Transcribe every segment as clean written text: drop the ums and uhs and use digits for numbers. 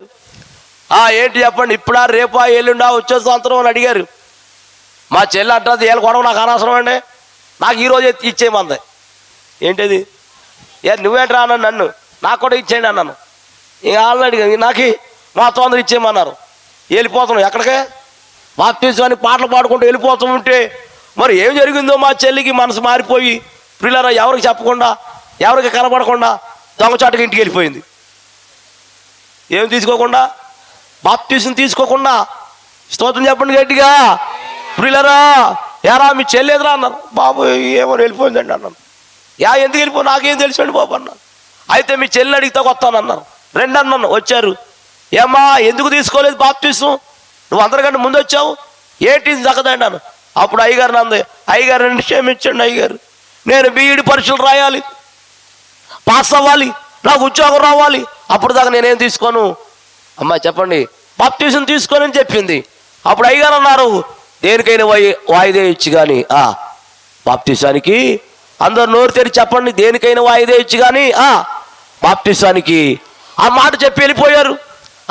ఏంటి చెప్పండి, ఇప్పుడా రేపా ఎల్లుండా వచ్చే సంవత్సరం అని అడిగారు. మా చెల్లి అంటుంది, ఏళ్ళ గొడవ నాకు అనవసరం అండి, నాకు ఈరోజు ఇచ్చేయమంది. ఏంటిది? నువ్వేంట్రా అన్నాను, నన్ను నాకు కూడా ఇచ్చేయండి అన్నాను. ఇక వాళ్ళని అడిగాను, నాకు మా తొందర ఇచ్చేయమన్నారు. వెళ్ళిపోతున్నాం ఎక్కడికే, బాప్తిజాన్ని పాటలు పాడుకుంటూ వెళ్ళిపోతూ ఉంటే మరి ఏం జరిగిందో మా చెల్లికి మనసు మారిపోయి పిల్లరా ఎవరికి చెప్పకుండా ఎవరికి కనబడకుండా దొంగచాటుగా ఇంటికి వెళ్ళిపోయింది. ఏం తీసుకోకుండా, బాప్తిజం తీసుకోకుండా. స్తోత్రం చెప్పండి గట్టిగా. పిల్లరా యారా మీ చెల్లి ఎదురా అన్నారు. బాబు ఏమో వెళ్ళిపోయిందండి అన్నాను. ఎందుకు వెళ్ళిపో, నాకేం తెలుసండి బాబు అన్నాను. అయితే మీ చెల్లిని అడిగితే వస్తానన్నారు. రెండు అన్నాను. వచ్చారు. ఏమ్మా ఎందుకు తీసుకోలేదు బాప్తిజం, నువ్వు అందరికంటే ముందు వచ్చావు, ఏంటి దక్కదండి అన్నాను. అప్పుడు అయ్యగారు నంది, అయ్యగారు నన్ను క్షమించండి అయ్యగారు, నేను బీఈడి పరీక్షలు రాయాలి, పాస్ అవ్వాలి, నాకు ఉద్యోగం రావాలి, అప్పుడు దాకా నేనేం తీసుకోను. అమ్మా చెప్పండి, బాప్తిజం తీసుకోని అని చెప్పింది. అప్పుడు అయ్యగారు అన్నారు, దేనికైనా వాయిదా ఇచ్చి కానీ బాప్తిజానికి, అందరు నోరు తెరిచి చెప్పండి, దేనికైనా వాయిదా ఇచ్చి కానీ బాప్తిజానికి. ఆ మాట చెప్పి వెళ్ళిపోయారు.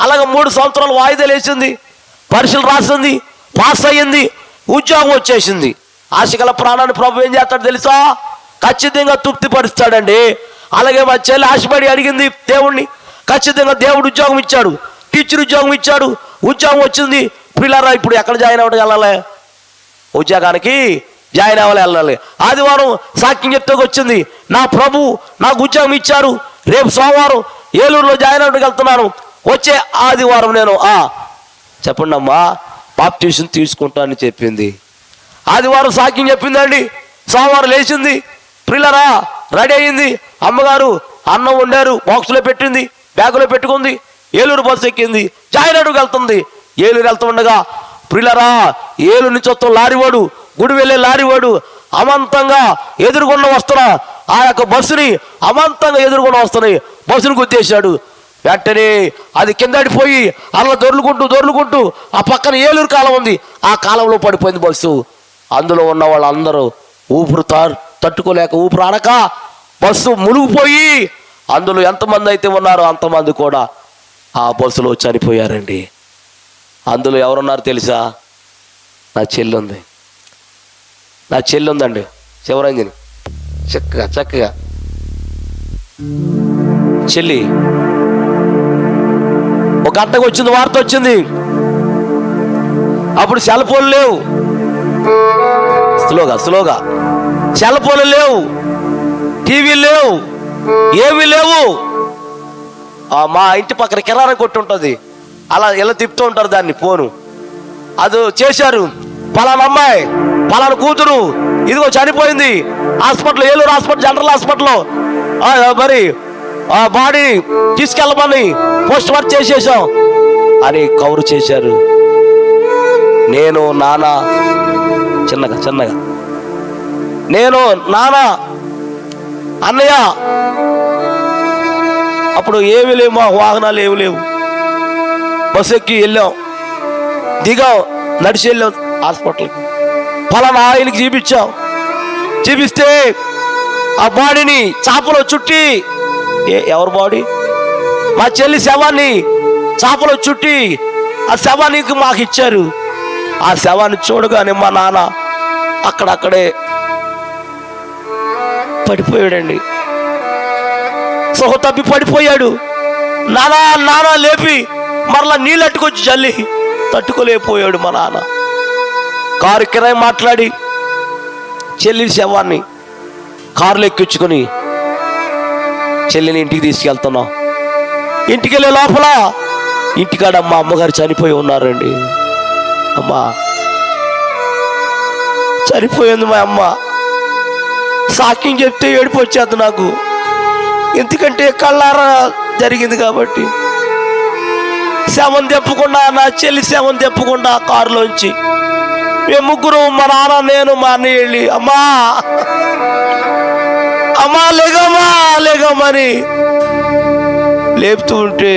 అలాగే 3 సంవత్సరాలు వాయిదాలు వేసింది, పరీక్షలు రాసింది, పాస్ అయ్యింది, ఉద్యోగం వచ్చేసింది. ఆశగల ప్రాణాన్ని ప్రభు ఏం చేస్తాడు తెలుసా? ఖచ్చితంగా తృప్తిపరుస్తాడండి. అలాగే మా చెల్లి ఆశపడి అడిగింది దేవుణ్ణి, ఖచ్చితంగా దేవుడు ఉద్యోగం ఇచ్చాడు, టీచర్ ఉద్యోగం ఇచ్చాడు, ఉద్యోగం వచ్చింది. పిల్లరా ఇప్పుడు ఎక్కడ జాయిన్ అవ్వడం వెళ్ళాలి, ఉద్యోగానికి జాయిన్ అవ్వాలి వెళ్ళాలి. ఆదివారం సాక్ష్యం చెప్తే వచ్చింది, నా ప్రభు నాకు ఉద్యోగం ఇచ్చారు, రేపు సోమవారం ఏలూరులో జాయిన్ అవ్వడానికి వెళ్తున్నాను, వచ్చే ఆదివారం నేను చెప్పండి అమ్మా బాప్టిజం తీసుకుంటానని చెప్పింది. ఆదివారం సాక్ష్యం చెప్పిందండి. సోమవారం లేచింది, పిల్లరా రెడీ అయింది. అమ్మగారు అన్నం వండారు, బాక్స్లో పెట్టింది, బ్యాగులో పెట్టుకుంది, ఏలూరు బస్సు ఎక్కింది, జాయిన్ అవ్వడానికి వెళ్తుంది. ఏలూరు వెళ్తుండగా పిల్లరా ఏలూరు నుంచి వస్తాం లారీవాడు, గుడి వెళ్ళే లారీవాడు అమాంతంగా ఎదురుగుండ వస్తున్నా ఆ యొక్క బస్సుని అమాంతంగా ఎదురుగుండ వస్తున్నాయి, బస్సును గుద్దేశాడు. వెంటనే అది కిందడిపోయి అలా దొర్లుకుంటూ ఆ పక్కన ఏలూరు కాలం ఉంది, ఆ కాలంలో పడిపోయింది బస్సు. అందులో ఉన్న వాళ్ళందరూ ఊపిరి తట్టుకోలేక ఊపిరి ఆడక బస్సు మునిగిపోయి అందులో ఎంతమంది అయితే ఉన్నారో అంతమంది కూడా ఆ బస్సులో చనిపోయారండి. అందులో ఎవరున్నారు తెలుసా? నా చెల్లి ఉంది, నా చెల్లి ఉందండి, శివరంజని. చక్కగా చెల్లి ఒక గంటకు వచ్చింది, వార్త వచ్చింది. అప్పుడు సెల్ ఫోన్లు లేవు, స్లోగా సెల్ ఫోన్లు లేవు, టీవీలు లేవు, ఏవి లేవు. మా ఇంటి పక్కన కిరాణా కొట్టు ఉంటుంది, అలా ఇలా తిప్పుతూ ఉంటారు దాన్ని ఫోను. అది చేశారు, పలానా అమ్మాయి పలానా కూతురు ఇదిగో చనిపోయింది హాస్పిటల్, ఏలూరు హాస్పిటల్, జనరల్ హాస్పిటల్లో, మరి ఆ బాడీ తీసుకెళ్ళమని పోస్ట్ మార్టం చేసేసాం అని కవర్ చేశారు. నేను నాన్న చిన్నగా నేను నాన్న అన్నయ్య, అప్పుడు ఏమి లేవు, మా వాహనాలు ఏమి లేవు, బస్సు ఎక్కి వెళ్ళాం, దిగాం, నడిచి వెళ్ళాం హాస్పిటల్కి. ఫలానా ఆయనకి చూపిస్తే ఆ బాడీని చాపలో చుట్టి, ఎవరి బాడీ? మా చెల్లి శవాన్ని చాపలో చుట్టి ఆ శవానికి మాకు ఇచ్చారు. ఆ శవాన్ని చూడగానే మా నాన్న అక్కడే పడిపోయాడండి, సొహ తప్పి పడిపోయాడు. నానా లేపి మరలా నీళ్ళు అట్టుకొచ్చి చల్లి తట్టుకోలేకపోయాడు మా నాన్న. కారు కిరాయి మాట్లాడి చెల్లి శవాన్ని కారులో ఎక్కించుకొని చెల్లిని ఇంటికి తీసుకెళ్తున్నాం. ఇంటికి వెళ్ళే లోపల ఇంటికాడ మా అమ్మగారు చనిపోయి ఉన్నారండి. అమ్మా చనిపోయింది మా అమ్మ. సాక్ష్యం చెప్తే ఏడుపు వచ్చేది నాకు, ఎందుకంటే కళ్ళారా జరిగింది కాబట్టి. శవం తెప్పకుండా, నా చెల్లి శవం తెప్పకుండా కారులోంచి మేము ముగ్గురు, మా నాన్న, నేను, మా అన్నయ్య వెళ్ళి అమ్మా లేగమని లేపుతూ ఉంటే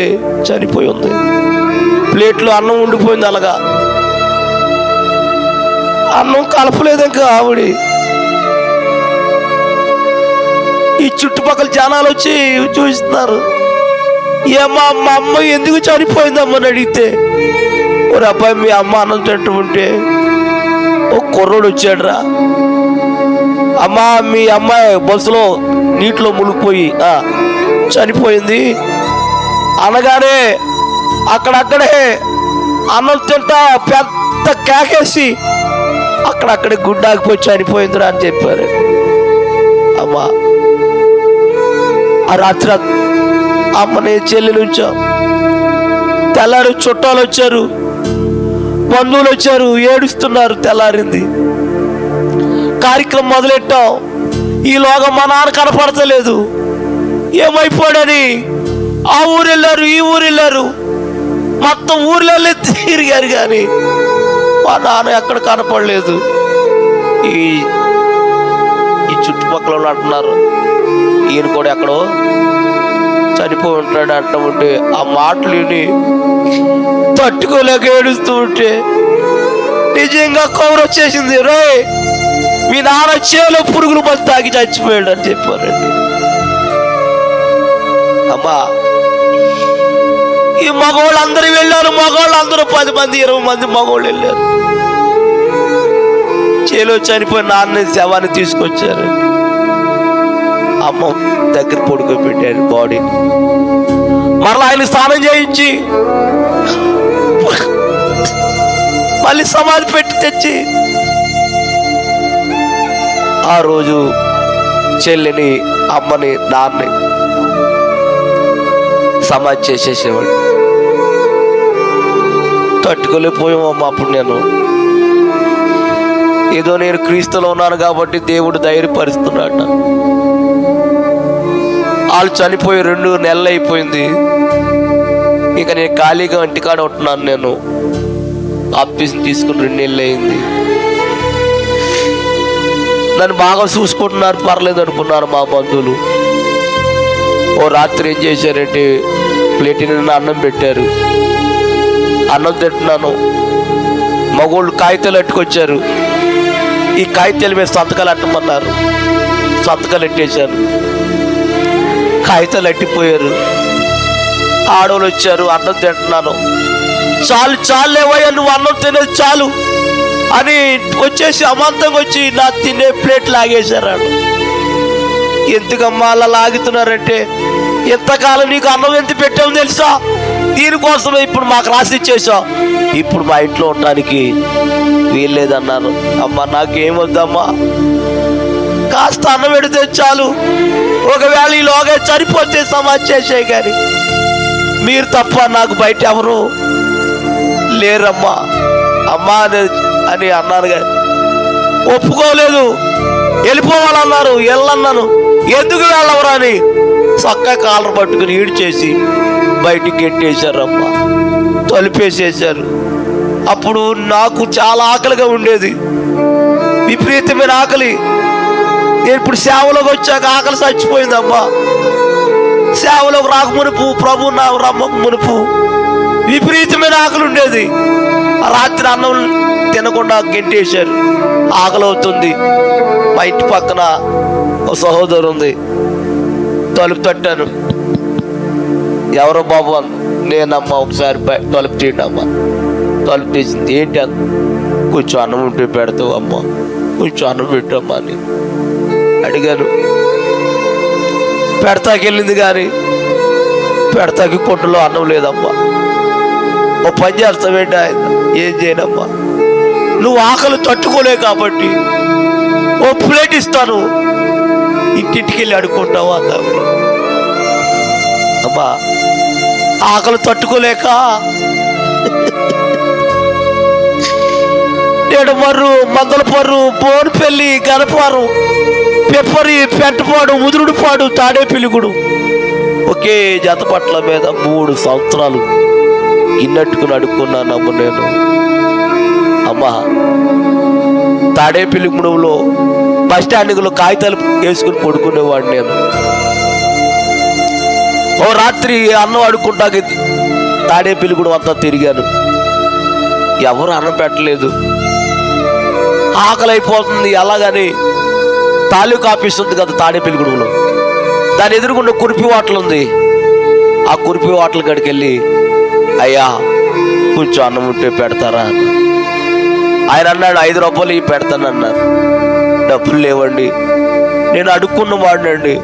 చనిపోయి ఉంది. ప్లేట్లో అన్నం ఉండిపోయింది, అలాగా అన్నం కలపలేదు ఇంకా ఆవిడ. ఈ చుట్టుపక్కల జనాలు వచ్చి చూస్తున్నారు. ఏమా మా అమ్మ ఎందుకు చనిపోయిందమ్మని అడిగితే, ఓ అబ్బాయి మీ అమ్మ అన్నం తింటూ ఉంటే ఒక కుర్రోడు వచ్చాడురా, అమ్మా మీ అమ్మాయి బస్సులో నీటిలో మునిగిపోయి చనిపోయింది అనగానే అక్కడక్కడే అన్నం తింటా పెద్ద కేకేసి అక్కడక్కడే గుడ్డాకిపోయి చనిపోయిందిరా అని చెప్పారు. అమ్మా ఆ రాత్రి అమ్మని చెల్లెలు ఉంచాం. తెల్లారి చుట్టాలు వచ్చారు, బంధువులు వచ్చారు, ఏడుస్తున్నారు. తెల్లారింది, కార్యక్రమం మొదలెట్టాం. ఈలోగా మా నాన్న కనపడతలేదు, ఏమైపోయాడని ఆ ఊరు వెళ్ళారు, ఈ ఊరు వెళ్ళారు, మొత్తం ఊర్లో తిరిగారు కానీ మా నాన్న ఎక్కడ కనపడలేదు. ఈ చుట్టుపక్కల అంటున్నారు ఈయన కూడా ఎక్కడో చనిపోయి ఉంటాడు అంటూ ఉంటే, ఆ మాటలు విని తట్టుకోలేక ఏడుస్తూ ఉంటే నిజంగా కౌరు వచ్చేసింది. రే మీ నాన్న చేలో పురుగులు మంది తాగి చచ్చిపోయాడు అని చెప్పారండి. అమ్మా ఈ మగవాళ్ళు అందరూ వెళ్ళారు, మగవాళ్ళు అందరూ 10 మంది 20 మంది మగవాళ్ళు వెళ్ళారు. చేలో చనిపోయిన నాన్న శవాన్ని తీసుకొచ్చారు. అమ్మ దగ్గర పడుకోబెట్టారు బాడీని. మరలా ఆయన స్నానం చేయించి మళ్ళీ సమాధి పెట్టి తెచ్చి ఆ రోజు చెల్లిని, అమ్మని, నాన్నని సమాధి చేసేసేవాడు. తట్టుకోలేకపోయామమ్మా. అప్పుడు నేను ఏదో నేను క్రీస్తులో ఉన్నాను కాబట్టి దేవుడు ధైర్యపరుస్తున్నాడు. వాళ్ళు చనిపోయి 2 నెలలు అయిపోయింది. ఇక నేను ఖాళీగా ఇంటికాడ ఉంటున్నాను. నేను ఆఫీస్ని తీసుకుని 2 నెలలు అయింది. నన్ను బాగా చూసుకుంటున్నారు, పర్లేదు అనుకున్నారు మా బంధువులు. ఓ రాత్రి ఏం చేశారంటే ప్లేట్ నిండా అన్నం పెట్టారు. అన్నం తింటున్నాను, మగోళ్ళు కాగితాలు అట్టుకొచ్చారు. ఈ కాగితాల మీద సంతకాలు అట్టమన్నారు. సంతకాలు ఎట్టేశారు, కాగితాలు అట్టిపోయారు. ఆడవాళ్ళు వచ్చారు, అన్నం తింటున్నాను. చాలు చాలేవయ్యా, నువ్వు అన్నం తినేది చాలు అని వచ్చేసి అమాంతంగా వచ్చి నా తినే ప్లేట్ లాగేశారు. ఎందుకమ్మా అలా లాగుతున్నారంటే, ఎంతకాలం నీకు అన్నం ఎంత పెట్టావు తెలుసా, దీనికోసమే ఇప్పుడు మాకు రాసి ఇచ్చేసావు, ఇప్పుడు మా ఇంట్లో ఉండడానికి వీల్లేదన్నాను. అమ్మా నాకేమొద్దమ్మా, కాస్త అన్నం పెడితే చాలు, ఒకవేళ ఈలోగా చనిపోతే సమాధి చేసే కానీ మీరు తప్ప నాకు బయట ఎవరు లేరమ్మా అమ్మా అని అన్నాను. కానీ ఒప్పుకోలేదు, వెళ్ళిపోవాలన్నారు. వెళ్ళన్నాను, ఎందుకు వెళ్ళవరా అని చక్కగా కాలర్ పట్టుకుని ఈడు చేసి బయటికి గెట్టేశారమ్మా, తలుపేసేసారు. అప్పుడు నాకు చాలా ఆకలిగా ఉండేది, విపరీతమైన ఆకలి. నేను ఇప్పుడు సేవలోకి వచ్చాక ఆకలి చచ్చిపోయిందమ్మా. సేవలోకి రాక మునుపు, ప్రభు నా రమ్మకు మునుపు విపరీతమైన ఆకలి ఉండేది. రాత్రి అన్నం తినకుండా గెంటేశారు. ఆకలి అవుతుంది. మా ఇంటి పక్కన ఒక సహోదరు ఉంది, తలుపు తట్టాను. ఎవరో బాబు నేనమ్మా, ఒకసారి తలుపు తీయండి అమ్మా. తలుపు తీసింది. ఏంటి అన్న, కొంచెం అన్నం ఉంటే పెడతావు అమ్మా, కొంచెం అన్నం పెట్టమ్మా అని అడిగాను. పెడతాకి వెళ్ళింది కానీ పెడతాకి కొట్టులో అన్నం లేదమ్మా. ఓ పని చేస్తావేంటి ఆయన, ఏం చేయనమ్మా, నువ్వు ఆకలి తట్టుకోలే కాబట్టి ఓ ప్లేట్ ఇస్తాను, ఇంటింటికి వెళ్ళి అడుక్కుంటావా అన్నావు. అమ్మా ఆకలి తట్టుకోలేక ఏడుమర్రు, మందలపర్రు, బోనుపల్లి, గనపారం, పెప్పరి, పెంటపాడు, ముదురుడుపాడు, తాడేపిల్లిగూడు ఒకే జత పట్ల మీద 3 సంవత్సరాలు గిన్నెట్టుకుని అడుక్కున్నాను అమ్మ నేను. అమ్మా తాడేపిల్లిగూడెంలో బస్ స్టాండింగ్లో కాగితాలు వేసుకుని పడుకునేవాడు నేను. ఓ రాత్రి అన్నం అడుక్కుంటాక తాడేపిల్లిగూడెం అంతా తిరిగాను, ఎవరు అన్నం పెట్టలేదు. ఆకలి అయిపోతుంది. అలాగని తాలూకా ఆఫీస్ ఉంది కదా తాడేపిల్లిగూడెంలో, దాని ఎదురుగుండా కురిపి వాటలు ఉంది. ఆ కురిపి హోటల్ కాడికి వెళ్ళి, అయ్యా కొంచెం అన్నం ఉంటే పెడతారా అన్న. ఆయన అన్నాడు, 5 రూపాయలు ఇవి పెడతానన్నారు. డబ్బులు లేవండి, నేను అడుక్కున్న వాడినండి,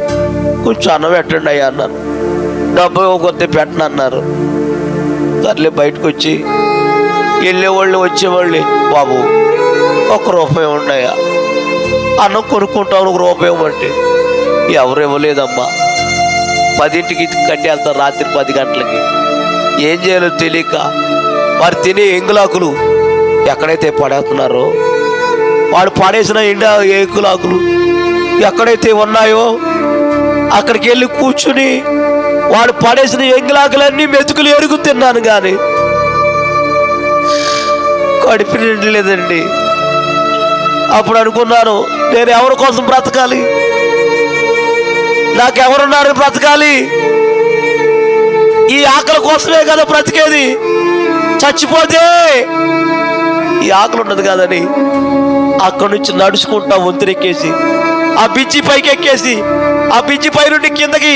కొంచెం అన్నం పెట్టండి అయ్యా అన్నాను. డబ్బులు కొద్ది పెట్టను అన్నారు. సర్లే బయటకు వచ్చి వెళ్ళేవాళ్ళు వచ్చేవాళ్ళు, బాబు 1 రూపాయి ఉన్నాయా, అన్నం కొనుక్కుంటాను 1 రూపాయి ఇవ్వండి. ఎవరు ఇవ్వలేదమ్మా. 10ంటికి కట్టి వెళ్తారు, రాత్రి 10 గంటలకి. ఏం చేయాలో తెలియక వారు తినే ఎంగులాకులు ఎక్కడైతే పడేస్తున్నారో, వాడు పడేసిన ఎంగులాకులు ఎక్కడైతే ఉన్నాయో అక్కడికి వెళ్ళి కూర్చుని వాడు పడేసిన ఎంగులాకులన్నీ మెతుకులు ఎరుగు తిన్నాను, కానీ కడుపు నిండలేదండి. అప్పుడు అనుకున్నాను, నేను ఎవరి కోసం బ్రతకాలి, నాకెవరున్నారు బ్రతకాలి? ఈ ఆకలి కోసమే కదా బ్రతికేది. చచ్చిపోతే ఈ ఆకలి ఉండదు కదని అక్కడి నుంచి నడుచుకుంటా వంతునెక్కేసి ఆ బిజ్జి పైకి ఎక్కేసి ఆ బిజ్జి పై నుండి కిందకి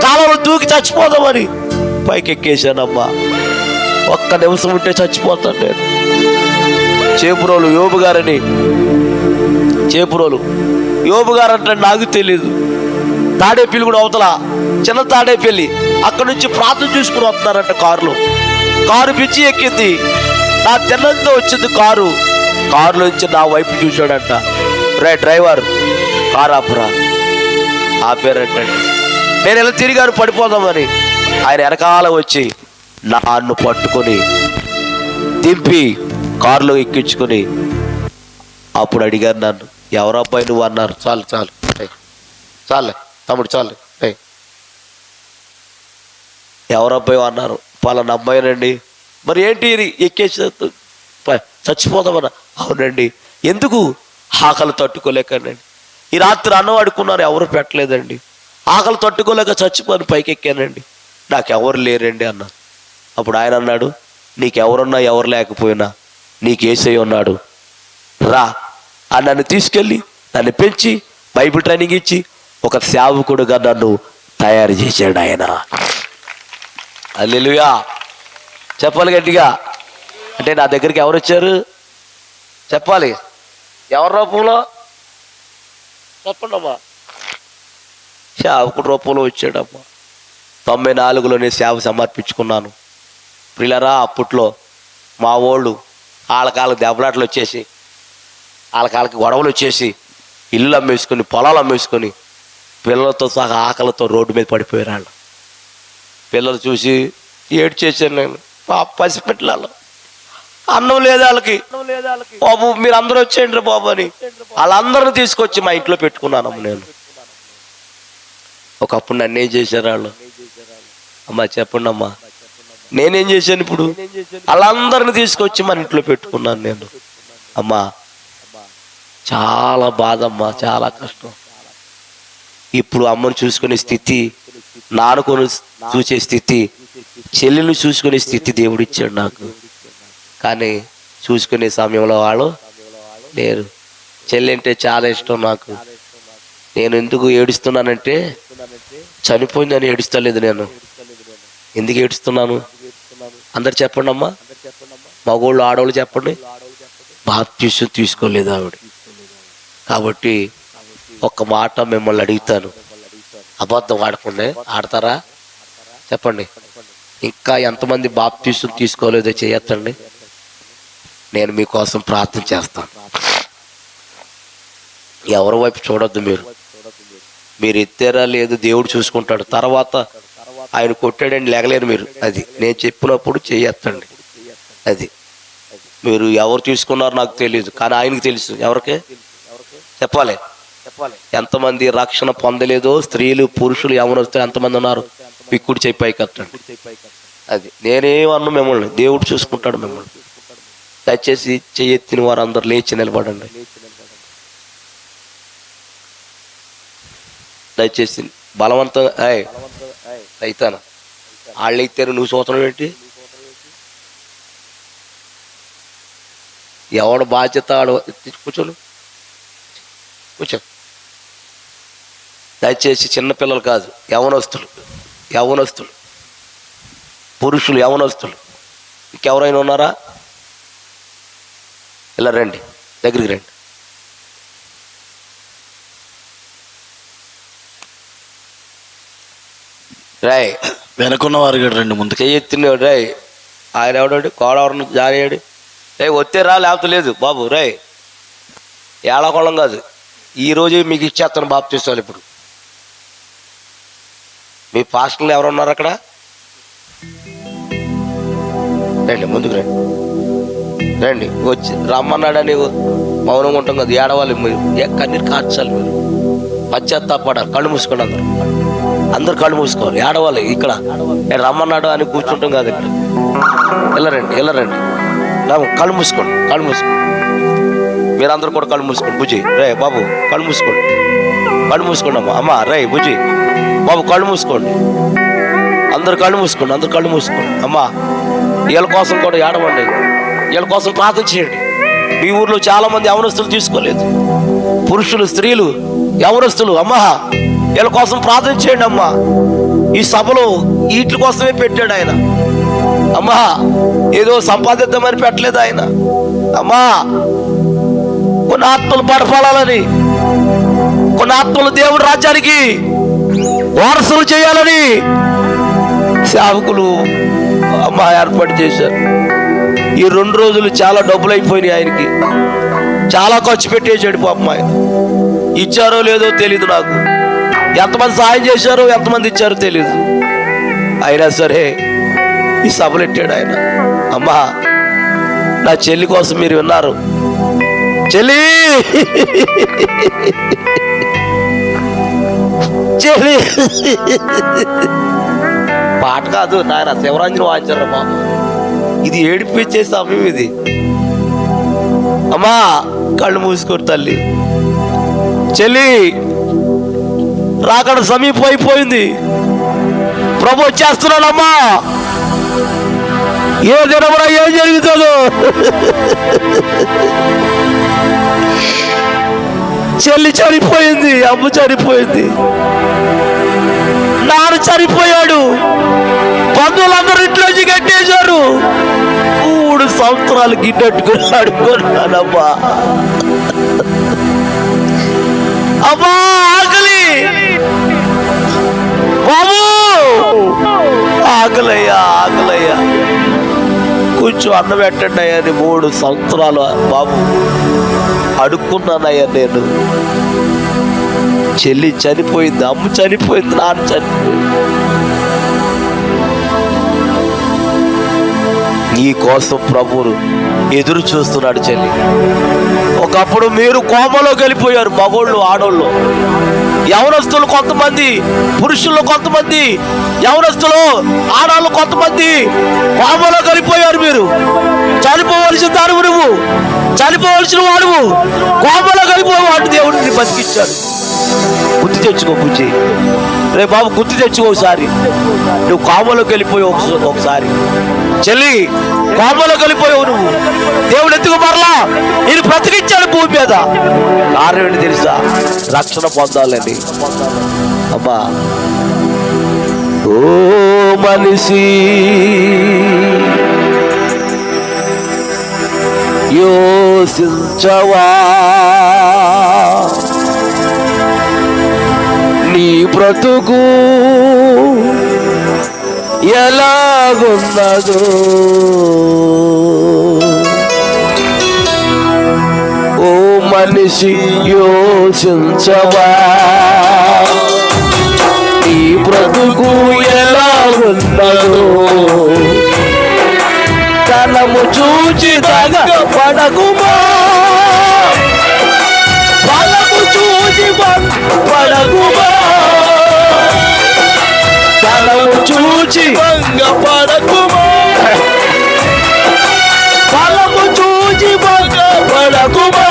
కాలంలో దూకి చచ్చిపోదామని పైకి ఎక్కేసానమ్మా. 1 నిమిషం ఉంటే చచ్చిపోతాను నేను. చేపురోలు యోబు గారని, చేపురోలు యోబు గారు అంటే నాకు తెలీదు. తాడేపల్లి కూడా అవతల చిన్న తాడేపల్లి, అక్కడి నుంచి ప్రాంతం చూసుకుని వస్తున్నారంట. కారు పిచ్చి ఎక్కింది, నా తిన్నంతో వచ్చింది కారులో నుంచి నా వైపు చూశాడంట. రే డ్రైవర్, కారు ఆపురా. ఆపారంటండి. నేను ఇలా తిరిగాను పడిపోదామని. ఆయన వెనకాల వచ్చి నన్ను పట్టుకొని దింపి కారులో ఎక్కించుకొని అప్పుడు అడిగారు నన్ను, ఎవరబ్బాయి నువ్వు అన్నారు. చాలు చాలే తమ్ముడు చాలు, ఎవరబ్బాయి అన్నారు. పలానా అమ్మాయినండి. మరి ఏంటి ఎక్కేసి చచ్చిపోదామన్నా? అవునండి. ఎందుకు? ఆకలి తట్టుకోలేకండి. ఈ రాత్రి అన్నం అడుక్కున్నారు, ఎవరు పెట్టలేదండి. ఆకలి తట్టుకోలేక చచ్చిపోని పైకి ఎక్కానండి, నాకెవరు లేరండి అన్నారు. అప్పుడు ఆయన అన్నాడు, నీకెవరున్నా ఎవరు లేకపోయినా నీకు యేసయ్య ఉన్నాడు, రా అని నన్ను తీసుకెళ్ళి నన్ను పెంచి బైబిల్ ట్రైనింగ్ ఇచ్చి ఒక సేవకుడుగా నన్ను తయారు చేశాడు ఆయన. హల్లెలూయా చెప్పాలి గట్టిగా. అంటే నా దగ్గరికి ఎవరు వచ్చారు చెప్పాలి. ఎవరి రూపంలో చెప్పండి అమ్మా. సేవకుడు రూపంలో వచ్చాడమ్మా. 94లోనే సేవ సమర్పించుకున్నాను. ప్రియులారా, అప్పట్లో మా వాళ్ళు వాళ్ళకాళ్ళకి దెబ్బలాటలు వచ్చేసి, వాళ్ళకాళ్ళకి గొడవలు వచ్చేసి, ఇల్లు అమ్మేసుకొని పొలాలు అమ్మేసుకొని పిల్లలతో సహా ఆకలితో రోడ్డు మీద పడిపోయారు. వాళ్ళు పిల్లలు చూసి ఏడు చేశాను నేను. పసిపెట్టలు అన్నం లేదు వాళ్ళకి. బాబు మీరు అందరూ వచ్చేయండి బాబు అని వాళ్ళందరిని తీసుకొచ్చి మా ఇంట్లో పెట్టుకున్నానమ్మ నేను. ఒకప్పుడు నన్ను ఏం చేశారు వాళ్ళు? అమ్మా చెప్పండి అమ్మా, నేనేం చేశాను ఇప్పుడు? వాళ్ళందరిని తీసుకొచ్చి మన ఇంట్లో పెట్టుకున్నాను నేను. అమ్మా చాలా బాధ అమ్మా, చాలా కష్టం. ఇప్పుడు అమ్మను చూసుకునే స్థితి, నాన్నకొని చూసే స్థితి, చెల్లెలు చూసుకునే స్థితి దేవుడు ఇచ్చాడు నాకు. కానీ చూసుకునే సమయంలో వాళ్ళు లేరు. చెల్లి అంటే చాలా ఇష్టం నాకు. నేను ఎందుకు ఏడుస్తున్నానంటే చనిపోయిందని ఏడుస్తలేదు నేను. ఎందుకు ఏడుస్తున్నాను అందరు చెప్పండి అమ్మా. మగోళ్ళు ఆడవాళ్ళు చెప్పండి. బాప్తిసం తీసుకోలేదు ఆవిడ. కాబట్టి ఒక్క మాట మిమ్మల్ని అడుగుతాను, అబద్ధం ఆడకుండా ఆడతారా చెప్పండి. ఇంకా ఎంతమంది బాప్తిసం తీసుకోలేదో చేయొద్దండి. నేను మీకోసం ప్రార్థన చేస్తాను. ఎవరి వైపు చూడొద్దు. మీరు ఎత్తారా లేదు దేవుడు చూసుకుంటాడు. తర్వాత ఆయన కొట్టాడని లేగలేరు మీరు. అది నేను చెప్పినప్పుడు చేయొద్దండి. అది మీరు ఎవరు తీసుకున్నారో నాకు తెలియదు, కానీ ఆయనకు తెలుసు. ఎవరికి చెప్పాలి. ఎంతమంది రక్షణ పొందలేదో స్త్రీలు పురుషులు యవనస్తులు ఎంతమంది ఉన్నారు, పిక్కుడు చెప్పాయి కట్టండి. అది నేనేమన్నా మిమ్మల్ని, దేవుడు చూసుకుంటాడు మిమ్మల్ని. దయచేసి చెయ్యెత్తిన వారు అందరు లేచి నిలబడండి. దయచేసి బలవంతం అయితాను. వాళ్ళు ఇచ్చారు, నువ్వు చూసడం ఏంటి? ఎవడు బాధ్యత ఆడు. కూర్చోను కూర్చో. దయచేసి చిన్నపిల్లలు కాదు, యవనస్తులు పురుషులు యవనస్తులు ఇంకెవరైనా ఉన్నారా? ఇలా రండి, దగ్గరికి రండి. రాయ్ వెనకున్న వారు కూడా రండి, ముందుకు చెయ్యెత్తినాడు. రాయ్ ఆయన ఎవడాడు? కోడవరం జాయిన్ అయ్యాడు. రే వస్తే రా, లేకపోతే లేదు బాబు. రాయ్ ఏడాకొళం కాదు, ఈరోజు మీకు ఇచ్చేస్తాను బాప్తీసాలు. ఇప్పుడు మీ పాస్టర్లు ఎవరున్నారు అక్కడ? రండి, ముందుకు రండి, రండి. వచ్చి రమ్మన్నాడని మౌనంగా ఉంటాం కదా, ఏడవాలి మీరు, కన్నీరు కార్చాలి మీరు, పశ్చాత్తాపడాలి. కళ్ళు మూసుకోండి, అందరు కళ్ళు మూసుకోవాలి, ఏడవాలి. ఇక్కడ నేను రమ్మన్నాడు అని కూర్చుంటాం కాదు, ఇక్కడ వెళ్ళరండి, వెళ్ళరండి. కళ్ళు మూసుకోండి, కళ్ళు మూసుకోండి. మీరందరూ కూడా కళ్ళు మూసుకోండి. బుజ్జి రే బాబు కళ్ళు మూసుకోండి, కళ్ళు మూసుకోండి. అమ్మ రే బుజ్జి బాబు కళ్ళు మూసుకోండి, అందరు కళ్ళు మూసుకోండి, అందరు కళ్ళు మూసుకోండి. అమ్మా వీళ్ళ కోసం కూడా ఏడవండి, వీళ్ళ కోసం ప్రార్థన చేయండి. మీ ఊర్లో చాలా మంది యవనస్తులు తీసుకోలేదు, పురుషులు స్త్రీలు యవనస్తులు. అమ్మా వీళ్ళ కోసం ప్రార్థన చేయండి. అమ్మా ఈ సభలో వీటి కోసమే పెట్టాడు ఆయన. అమ్మా ఏదో సంపాదిద్దామని పెట్టలేదు ఆయన. అమ్మా కొన్ని ఆత్మలు బడపడాలని, కొన్ని ఆత్మలు దేవుడి రాజ్యానికి వారసులు చేయాలని సేవకులు అమ్మా ఏర్పాటు చేశారు. ఈ 2 రోజులు చాలా డబ్బులు అయిపోయినాయి ఆయనకి, చాలా ఖర్చు పెట్టేసాడు పాపం ఆయన. ఇచ్చారో లేదో తెలీదు నాకు, ఎంతమంది సహాయం చేశారో ఎంతమంది ఇచ్చారో తెలీదు. అయినా సరే ఈ సభలు పెట్టాడు ఆయన. అమ్మా నా చెల్లి కోసం మీరు విన్నారు, చెల్లి చెల్లి పాట కాదు నాయన, శివరాంజని వాయించారు బాబు. ఇది ఏడిపించే సమయం ఇది. అమ్మా కళ్ళు మూసుకోరు తల్లి, చెల్లి రాకడ సమీపం అయిపోయింది. ప్రభు వచ్చేస్తున్నాడమ్మా, ఏ దినమున ఏం జరుగుతుందో. చెల్లి చనిపోయింది, అమ్మ చనిపోయింది, నాన్న చనిపోయాడు, బంధువులందరూ ఇంట్లోంచి కట్టేశారు. 3 సంవత్సరాలు గిన్నెట్టుకుని అడుకున్నానమ్మా. అమ్మా ఆకలి బాబు, ఆకలయ్యా ఆకలయ్యా, కొంచెం అన్నం పెట్టండి అయ్యా అని 3 సంవత్సరాలు బాబు అడుక్కున్నానయ్యా నేను. చెల్లి చనిపోయింది, అమ్మ చనిపోయింది, నాన్న చనిపోయింది. నీ కోసం ప్రభువును ఎదురు చూస్తున్నాడు చెల్లి. ఒకప్పుడు మీరు కోమలోకి వెళ్ళిపోయారు, మగోళ్ళు ఆడోళ్ళు, యవనస్తులు కొంతమంది, పురుషులు కొంతమంది, యవనస్తులు ఆడవాళ్ళు కొంతమంది కోమలోకి వెళ్ళిపోయారు. మీరు చనిపోవలసిన దానివు, నువ్వు చనిపోవలసిన వాడువు, కోమలోకి వెళ్ళిపోవాడు. దేవుడిని బతికిచ్చాడు. గుర్తు తెచ్చుకో బుజ్జి, రే బాబు గుర్తు తెచ్చుకో ఒకసారి. నువ్వు కోమలోకి వెళ్ళిపోయావు ఒకసారి చెల్లి, కోమలోకి వెళ్ళిపోయావు నువ్వు. దేవుడు ఎందుకు మరలా నేను బ్రతికిచ్చాడు భూమి మీద. కారణం ఏంటి తెలుసా? రక్షణ పొందాలని. అమ్మా ఓ మనిషి యోసించవా, నీ బ్రతుకు ఎలాగున్నదో. ఓ మనిషి యోచించవా, నీ బ్రతుకు ఎలాగున్నదో. తనము చూచి పడకుమా, బలము చూచి పడకుమా, తనము చూచి పడకుమా, బలము చూచి పడకుమా.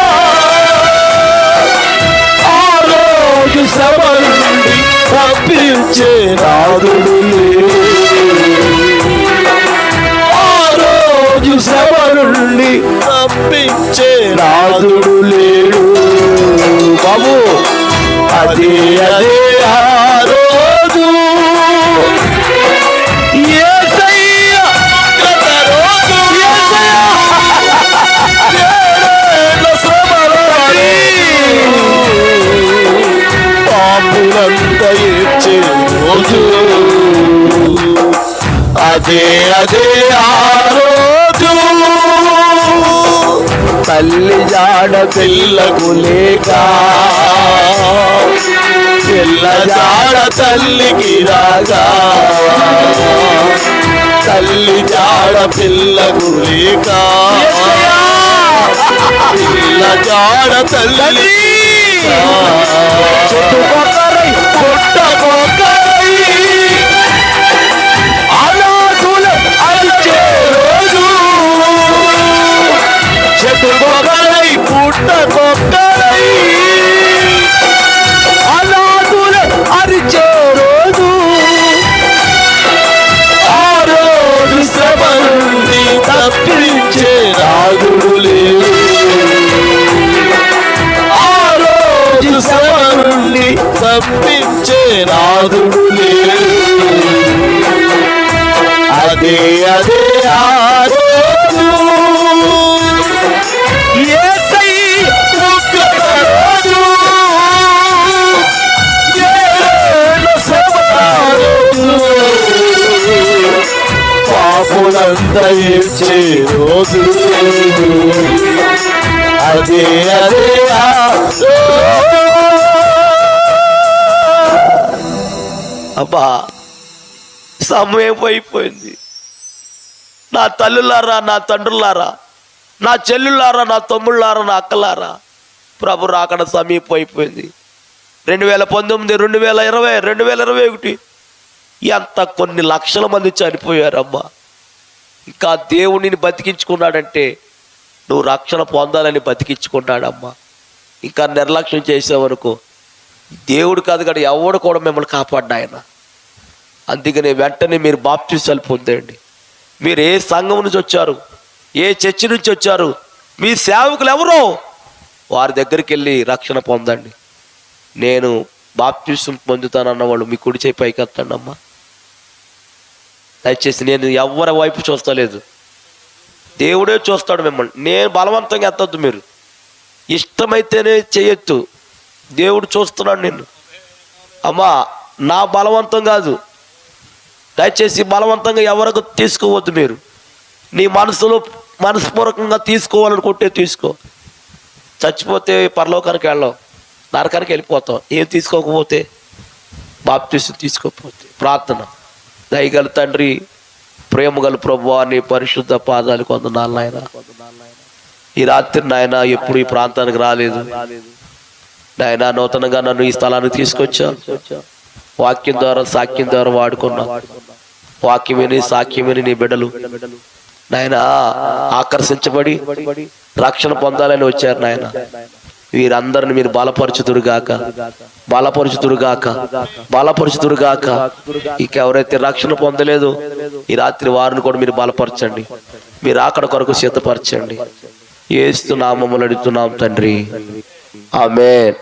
ఆ రోజు శ్రమ నుండి తప్పించే నాదుడు లేడు, శ్రమ నుండి తప్పించే నాదుడు లేడు బాబు. అదే ఆ రోజు యేసయ్య అదే ఆ రోజు తల్లి జాడ పిల్లకు లేక పిల్ల జాడ తల్లికి రాగా తల్లి జాడ పిల్లకు లేక పిల్ల జాడ తల్లి చుట్టుపక్కలై పుట్టపక్కలై అనాథులు అరిచే రోజు, చుట్టుపక్కలై పుట్టపక్కలై అనాథులు అరిచే రోజు, ఆ రోజు శ్రమ నుండి తప్పించే రాజుడు లేడు. ఆ రోజు శ్రమ నుండి తప్పించే నాదుడు లేడు. అదే అదే ఆ రోజు యేసయ్య ఒక్క రోజు ఏడేళ్ళ శ్రమ రోజు పాపులంతా ఏడ్చే రోజు అదే అదే ఆ రోజు. అబ్బా సమయం అయిపోయింది. నా తల్లులారా, నా తండ్రులారా, నా చెల్లులారా, నా తమ్ముళ్ళారా, నా అక్కలారా, ప్రభు రాకడ సమీపం అయిపోయింది. 2019, 2020, 2021 ఎంత కొన్ని లక్షల మంది చనిపోయారమ్మా. ఇంకా దేవుడిని బతికించుకున్నాడంటే నువ్వు రక్షణ పొందాలని బతికించుకున్నాడమ్మా. ఇంకా నిర్లక్ష్యం చేసావనుకో దేవుడు కాదు కదా ఎవడు కూడా మిమ్మల్ని కాపాడిన ఆయన. అందుకని వెంటనే మీరు బాప్టిసాలు పొందండి. మీరు ఏ సంఘం నుంచి వచ్చారు, ఏ చర్చి నుంచి వచ్చారు, మీ సేవకులు ఎవరో వారి దగ్గరికి వెళ్ళి రక్షణ పొందండి. నేను బాప్టిజం పొందుతానన్న వాళ్ళు మీ కుడి చేయి పైకి ఎత్తండి అమ్మా. దయచేసి నేను ఎవరి వైపు చూస్తలేదు, దేవుడే చూస్తాడు మిమ్మల్ని. నేను బలవంతంగా ఎత్తద్దు, మీరు ఇష్టమైతేనే చేయొద్దు. దేవుడు చూస్తున్నాడు నిన్ను అమ్మా. నా బలవంతం కాదు, దయచేసి బలవంతంగా ఎవరికి తీసుకోవద్దు. మీరు నీ మనసులో మనస్పూర్వకంగా తీసుకోవాలనుకుంటే తీసుకో. చచ్చిపోతే పరలోకానికి వెళ్ళాం, నరకానికి వెళ్ళిపోతాం. ఏం తీసుకోకపోతే బాప్టిజం తీసుకోకపోతే. ప్రార్థన. దయగల తండ్రి, ప్రేమగల ప్రభువా, నీ పరిశుద్ధ పాదాలు కొందనాలు నాయన. ఈ రాత్రి నాయన ఎప్పుడు ఈ ప్రాంతానికి రాలేదు నాయన. నూతనంగా నన్ను ఈ స్థలానికి తీసుకొచ్చా. వాక్యం ద్వారా సాక్ష్యం ద్వారా వాడుకున్నా. వాక్యమని సాక్ష్యమని నీ బిడ్డలు నాయన ఆకర్షించబడి రక్షణ పొందాలని వచ్చారు నాయన. వీరందరిని మీరు బలపరచుదురుగాక, బలపరచుదురుగాక, బలపరచుదురుగాక. ఇంకెవరైతే రక్షణ పొందలేదో ఈ రాత్రి వారిని కూడా మీరు బలపరచండి. మీరు అక్కడ కొరకు సిద్ధపరచండి. యేసు నామములో అడుగుతున్నాం తండ్రి, ఆమేన్.